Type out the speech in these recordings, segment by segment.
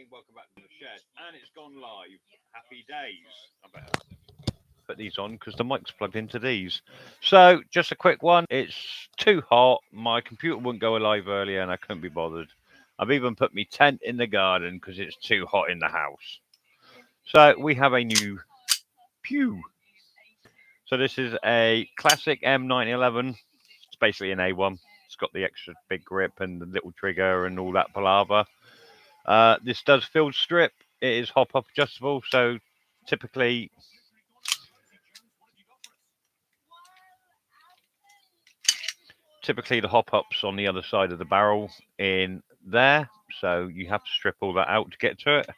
everybody. Welcome back to the shed. And it's gone live. Happy days. I better put these on because the mic's plugged into these. So, just a quick one. It's too hot. My computer wouldn't go live earlier and I couldn't be bothered. I've even put my tent in the garden because it's too hot in the house. So, we have a new pew. So, this is a classic M911. It's basically an A1. It's got the extra big grip and the little trigger and all that palaver. This does field strip. It is hop up adjustable, so typically the hop ups on the other side of the barrel in there, so you have to strip all that out to get to it.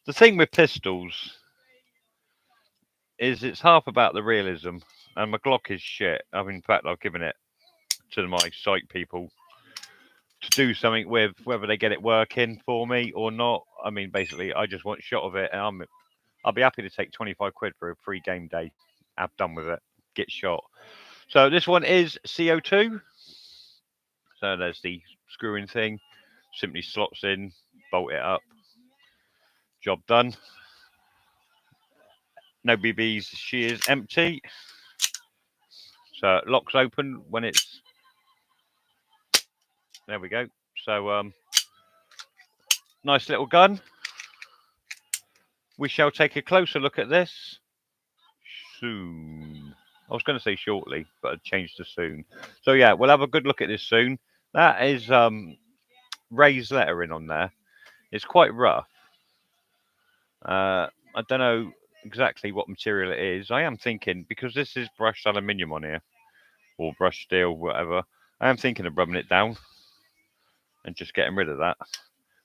The thing with pistols is it's half about the realism, and my Glock is shit. I mean, in fact, I've given it to my site people to do something with, whether they get it working for me or not. I mean, basically, I just want a shot of it, and I'll be happy to take 25 quid for a free game day. Have done with it. Get shot. So this one is CO2. So there's the screwing thing. Simply slots in, bolt it up. Job done. No BBs. She is empty. So it locks open when it's. There we go. So nice little gun. We shall take a closer look at this soon. I was going to say shortly, but I changed to soon. So yeah, we'll have a good look at this soon. That is raised lettering on there. It's quite rough. I don't know exactly what material it is. I am thinking, because this is brushed aluminium on here, or brushed steel, whatever, I am thinking of rubbing it down and just getting rid of that.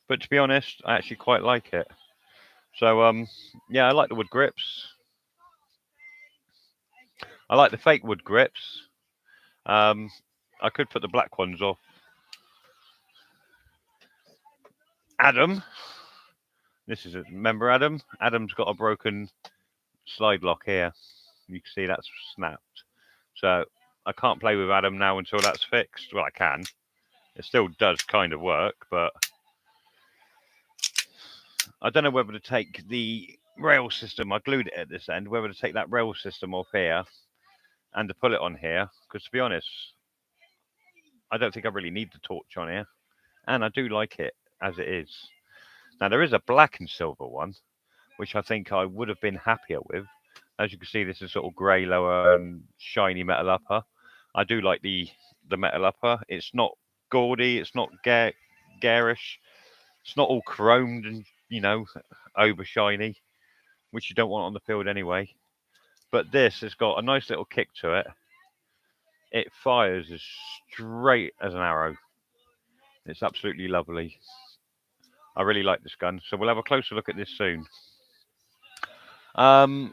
But to be honest, I actually quite like it. So yeah, I like the wood grips. I like the fake wood grips. I could put the black ones off. Adam, this is remember Adam? Adam's got a broken slide lock here. You can see that's snapped. So I can't play with Adam now until that's fixed. Well, I can. It still does kind of work, but I don't know whether to take the rail system. I glued it at this end. Whether to take that rail system off here and to put it on here. Because to be honest, I don't think I really need the torch on here. And I do like it as it is. Now, there is a black and silver one, which I think I would have been happier with. As you can see, this is sort of grey lower and shiny metal upper. I do like the metal upper. It's not gaudy. It's not garish. It's not all chromed and, over shiny, which you don't want on the field anyway. But this has got a nice little kick to it. It fires as straight as an arrow. It's absolutely lovely. I really like this gun. So we'll have a closer look at this soon. Oh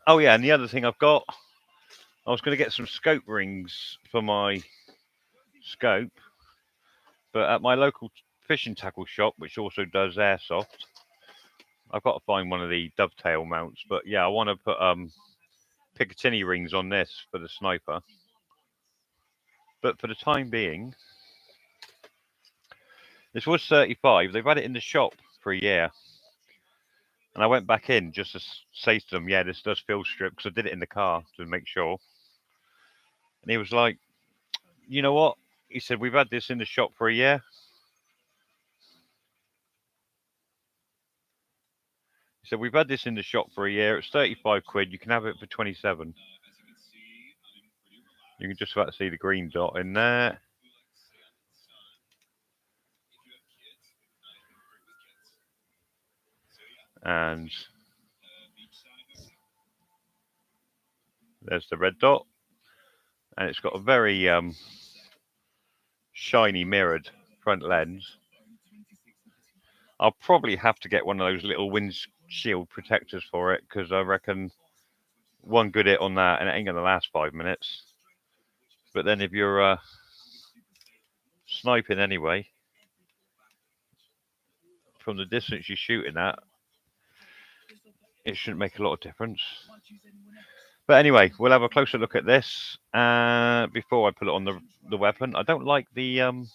yeah, and the other thing I've got, I was going to get some scope rings for my scope, but at my local fishing tackle shop, which also does airsoft, I've got to find one of the dovetail mounts. But yeah, I want to put Picatinny rings on this for the sniper. But for the time being, this was 35. They've had it in the shop for a year. And I went back in just to say to them, yeah, this does field strip, because I did it in the car to make sure. And he was like, you know what? He said, we've had this in the shop for a year. He said, we've had this in the shop for a year. It's 35 quid. You can have it for 27. You can just about see the green dot in there. And there's the red dot. And it's got a very shiny mirrored front lens. I'll probably have to get one of those little windshield protectors for it, because I reckon one good hit on that and it ain't going to last 5 minutes. But then if you're sniping anyway, from the distance you're shooting at, it shouldn't make a lot of difference. But anyway, we'll have a closer look at this before I put it on the weapon. I don't like the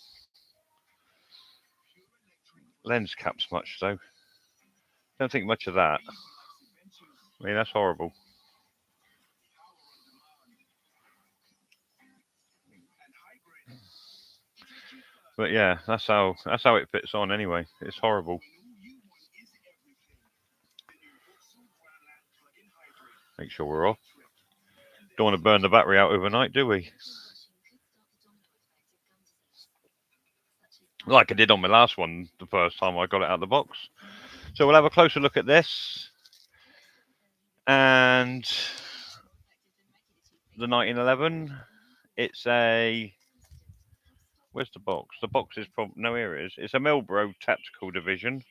lens caps much though. Don't think much of that. I mean, that's horrible. But yeah, that's how it fits on anyway. It's horrible. Make sure we're off. Don't want to burn the battery out overnight, do we? Like I did on my last one the first time I got it out of the box. So we'll have a closer look at this and the 1911. It's a where's the box? The box is from no, here it is. It's a Milbro Tactical Division.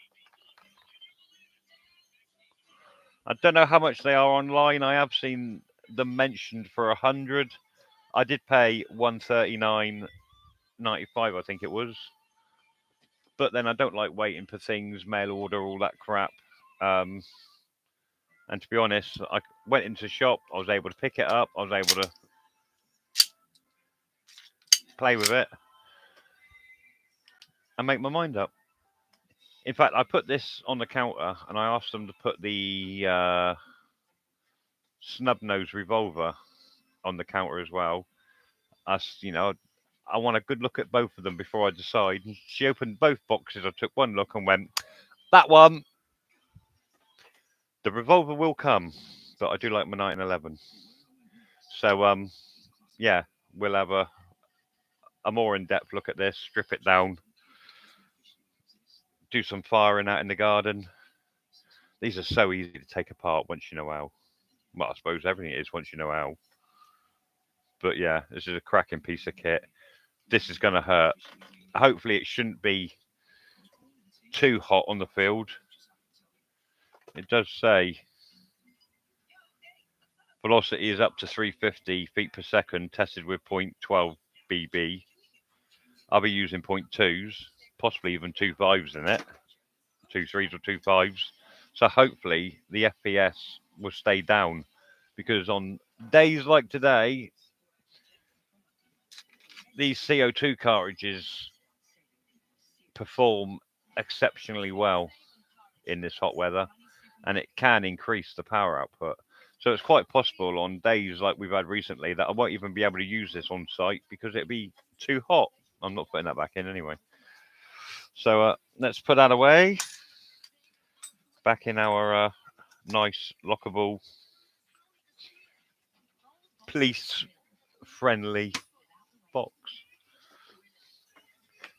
I don't know how much they are online. I have seen them mentioned for 100. I did pay 139.95, I think it was. But then I don't like waiting for things, mail order, all that crap. Um, and to be honest, I went into the shop. I was able to pick it up. I was able to play with it and make my mind up. In fact, I put this on the counter and I asked them to put the snub nose revolver on the counter as well. I want a good look at both of them before I decide. And she opened both boxes. I took one look and went, that one. The revolver will come, but I do like my 1911. So yeah, we'll have a more in-depth look at this, strip it down, do some firing out in the garden. These are so easy to take apart once you know how. Well, I suppose everything is once you know how. But yeah, this is a cracking piece of kit. This is going to hurt. Hopefully, it shouldn't be too hot on the field. It does say velocity is up to 350 feet per second, tested with .12 BB. I'll be using .2s, possibly even 2.5s in it, 2.3s or 2.5s. So hopefully the FPS will stay down because on days like today, these CO2 cartridges perform exceptionally well in this hot weather and it can increase the power output. So it's quite possible on days like we've had recently that I won't even be able to use this on site because it'd be too hot. I'm not putting that back in anyway. So let's put that away. Back in our nice lockable, police friendly box.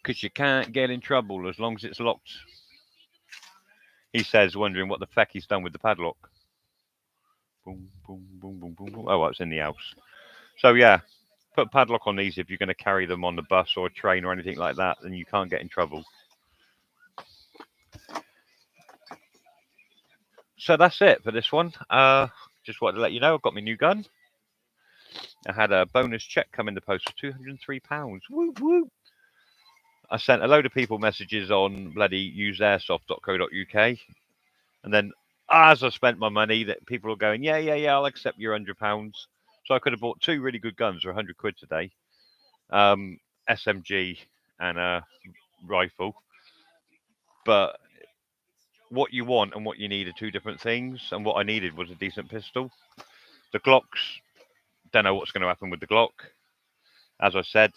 Because you can't get in trouble as long as it's locked. He says, wondering what the feck he's done with the padlock. Boom, boom, boom, boom, boom, boom. Oh, well, it's in the house. So yeah, put padlock on these if you're going to carry them on the bus or a train or anything like that, then you can't get in trouble. So that's it for this one. Just wanted to let you know I've got my new gun. I had a bonus check come in the post for £203. Woo woo! I sent a load of people messages on bloody useairsoft.co.uk, and then as I spent my money, that people were going, yeah, yeah, yeah, I'll accept your £100. So I could have bought two really good guns for £100 today, SMG and a rifle. But what you want and what you need are two different things. And what I needed was a decent pistol. The Glocks, don't know what's going to happen with the Glock. As I said,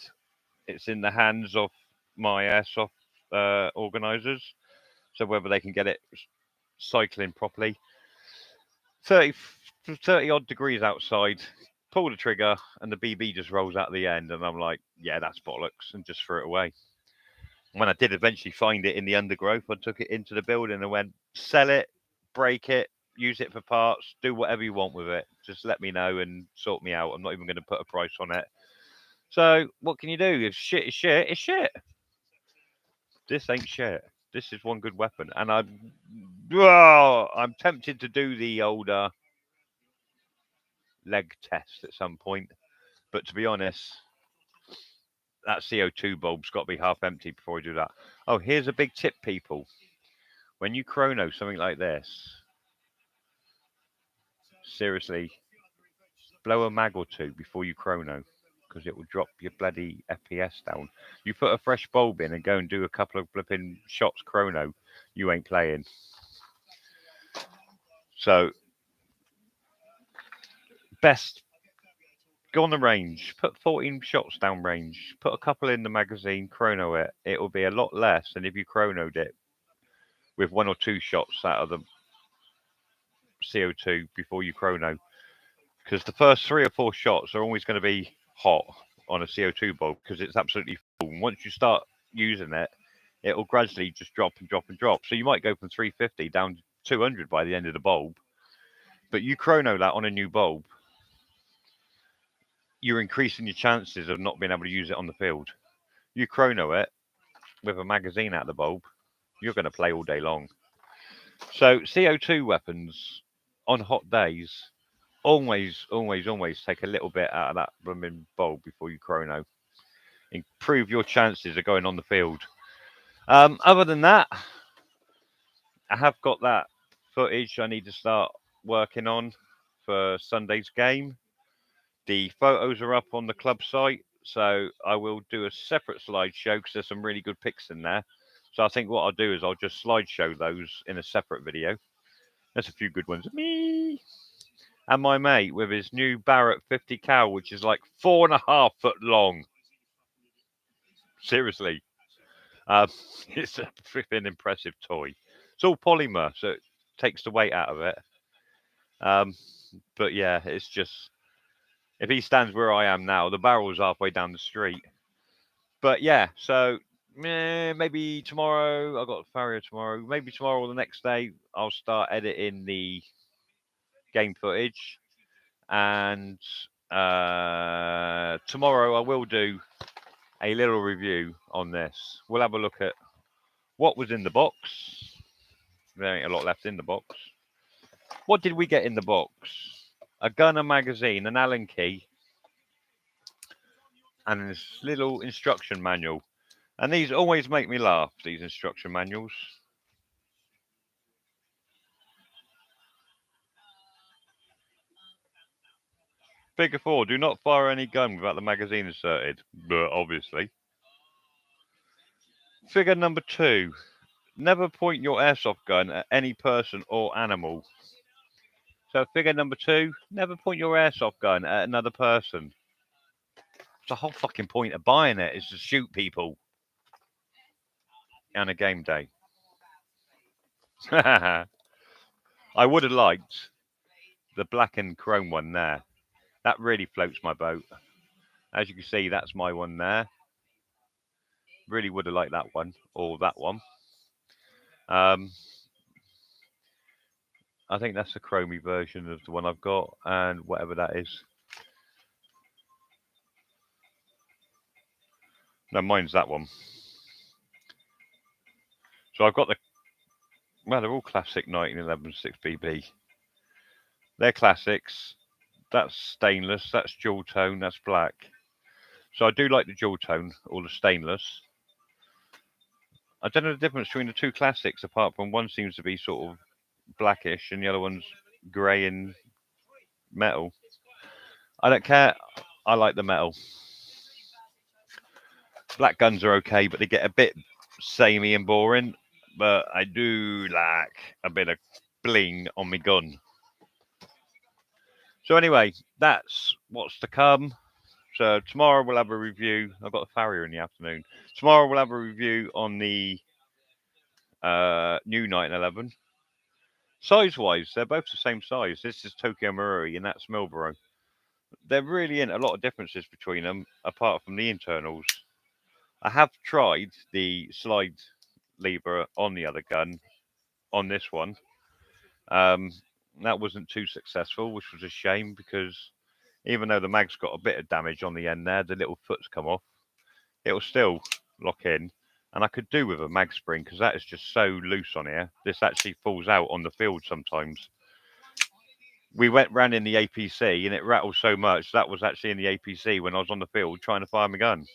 it's in the hands of my airsoft organisers. So whether they can get it cycling properly. 30, 30 odd degrees outside, pull the trigger, and the BB just rolls out the end. And I'm like, yeah, that's bollocks, and just threw it away. When I did eventually find it in the undergrowth, I took it into the building and went, sell it, break it, use it for parts, do whatever you want with it. Just let me know and sort me out. I'm not even going to put a price on it. So what can you do? If shit is shit, it's shit. This ain't shit. This is one good weapon, and I'm tempted to do the older leg test at some point. But to be honest, that CO2 bulb's got to be half empty before we do that. Oh, here's a big tip, people. When you chrono something like this, seriously, blow a mag or two before you chrono, because it will drop your bloody FPS down. You put a fresh bulb in and go and do a couple of flipping shots chrono, you ain't playing. So, best go on the range, put 14 shots down range, put a couple in the magazine, chrono it. It will be a lot less than if you chronoed it with 1 or 2 shots out of the CO2 before you chrono. Because the first 3 or 4 shots are always going to be hot on a CO2 bulb because it's absolutely full. And once you start using it, it will gradually just drop and drop and drop. So you might go from 350 down to 200 by the end of the bulb. But you chrono that on a new bulb, you're increasing your chances of not being able to use it on the field. You chrono it with a magazine out of the bulb, you're going to play all day long. So CO2 weapons on hot days always take a little bit out of that blooming bulb before you chrono. Improve your chances of going on the field. Other than that, I have got that footage I need to start working on for Sunday's game. The photos are up on the club site, so I will do a separate slideshow because there's some really good pics in there. So I think what I'll do is I'll just slideshow those in a separate video. There's a few good ones. Me and my mate with his new Barrett 50 cal, which is like 4.5 foot long. Seriously, it's a freaking impressive toy. It's all polymer, so it takes the weight out of it. But yeah, it's just if he stands where I am now, the barrel's halfway down the street. But yeah, so maybe tomorrow. I've got Farrier tomorrow. Maybe tomorrow or the next day, I'll start editing the game footage. And tomorrow I will do a little review on this. We'll have a look at what was in the box. There ain't a lot left in the box. What did we get in the box? A gun, a magazine, an Allen key, and this little instruction manual. And these always make me laugh, these instruction manuals. Figure 4, do not fire any gun without the magazine inserted. But obviously. Figure number 2, never point your airsoft gun at any person or animal. So figure number 2, never point your airsoft gun at another person. It's the whole fucking point of buying it is to shoot people on a game day. I would have liked the black and chrome one there. That really floats my boat. As you can see, that's my one there. Really would have liked that one or that one. I think that's the chromey version of the one I've got, and whatever that is. No, mine's that one. So I've got the. Well, they're all classic 1911 6BB. They're classics. That's stainless. That's dual tone. That's black. So I do like the dual tone or the stainless. I don't know the difference between the two classics, apart from one seems to be sort of blackish and the other one's grey and metal. I don't care. I like the metal. Black guns are okay, but they get a bit samey and boring. But I do like a bit of bling on my gun. So anyway, that's what's to come. So tomorrow we'll have a review. I've got a Farrier in the afternoon. Tomorrow we'll have a review on the new 1911. Size-wise, they're both the same size. This is Tokyo Marui and that's Marlboro. There really ain't a lot of differences between them, apart from the internals. I have tried the slide lever on the other gun, on this one. That wasn't too successful, which was a shame because even though the mag's got a bit of damage on the end there, the little foot's come off, it'll still lock in. And I could do with a mag spring because that is just so loose on here. This actually falls out on the field sometimes. We went round in the APC and it rattled so much. That was actually in the APC when I was on the field trying to fire my gun.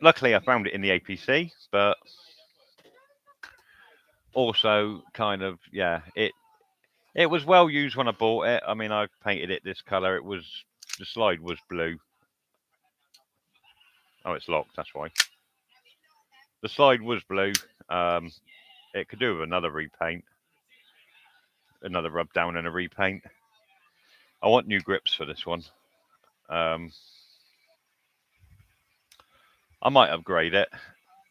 Luckily, I found it in the APC, but also kind of, yeah, it was well used when I bought it. I mean, I painted it this color. It was The slide was blue. Oh, it's locked. That's why. The slide was blue. It could do with another repaint, another rub down and a repaint. I want new grips for this one. I might upgrade it.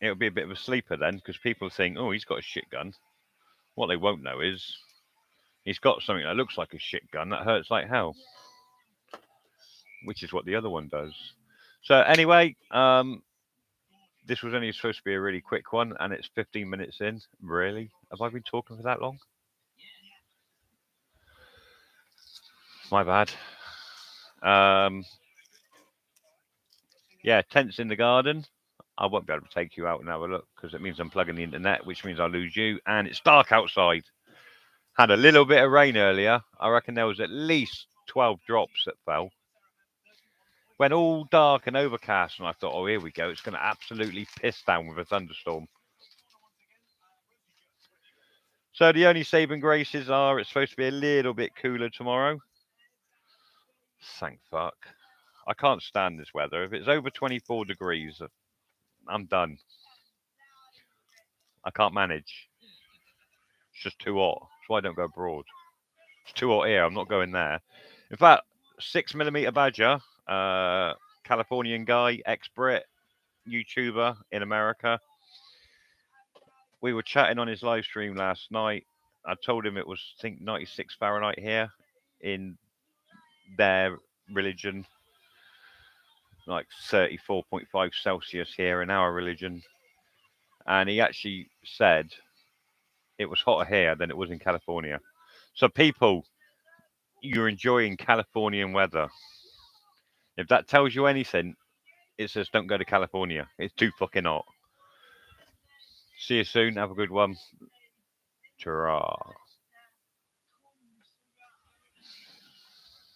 It'll be a bit of a sleeper then, because people think, oh, he's got a shit gun. What they won't know is he's got something that looks like a shit gun that hurts like hell, which is what the other one does. So anyway, this was only supposed to be a really quick one, and it's 15 minutes in. Really? Have I been talking for that long? My bad. Yeah, tents in the garden. I won't be able to take you out and have a look because it means I'm plugging the internet, which means I lose you. And it's dark outside. Had a little bit of rain earlier. I reckon there was at least 12 drops that fell. Went all dark and overcast, and I thought, oh, here we go. It's going to absolutely piss down with a thunderstorm. So the only saving graces are it's supposed to be a little bit cooler tomorrow. Thank fuck. I can't stand this weather. If it's over 24 degrees, I'm done. I can't manage. It's just too hot. That's why I don't go abroad. It's too hot here. I'm not going there. In fact, 6mm Badger, Californian guy, ex-Brit, YouTuber in America. We were chatting on his live stream last night. I told him it was, I think, 96 Fahrenheit here in their religion, like 34.5 Celsius here in our religion. And he actually said it was hotter here than it was in California. So people, you're enjoying Californian weather. If that tells you anything, it says don't go to California. It's too fucking hot. See you soon. Have a good one. Ta-ra.